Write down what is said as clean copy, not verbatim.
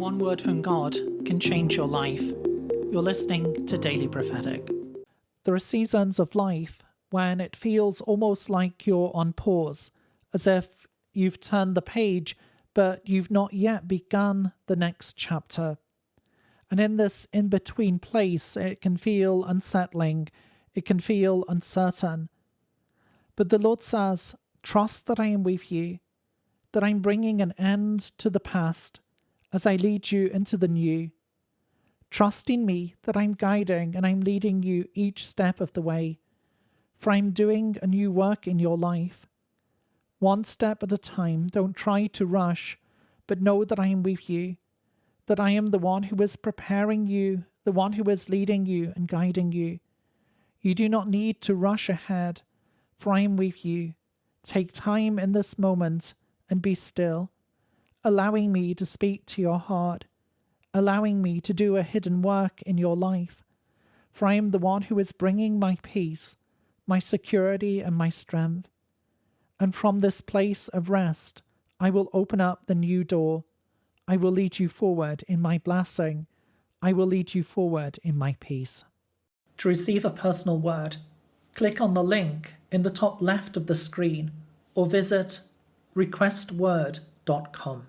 one word from God can change your life. You're listening to Daily Prophetic. There are seasons of life when it feels almost like you're on pause, as if you've turned the page, but you've not yet begun the next chapter. And in this in-between place, it can feel unsettling, it can feel uncertain. But the Lord says, trust that I am with you, that I'm bringing an end to the past as I lead you into the new. Trust in me that I'm guiding and I'm leading you each step of the way, for I'm doing a new work in your life. One step at a time, don't try to rush, but know that I am with you, that I am the one who is preparing you, the one who is leading you and guiding you. You do not need to rush ahead, for I am with you. Take time in this moment and be still, allowing me to speak to your heart, allowing me to do a hidden work in your life, for I am the one who is bringing my peace, my security and my strength. And from this place of rest, I will open up the new door. I will lead you forward in my blessing. I will lead you forward in my peace. To receive a personal word, click on the link in the top left of the screen or visit requestword.com.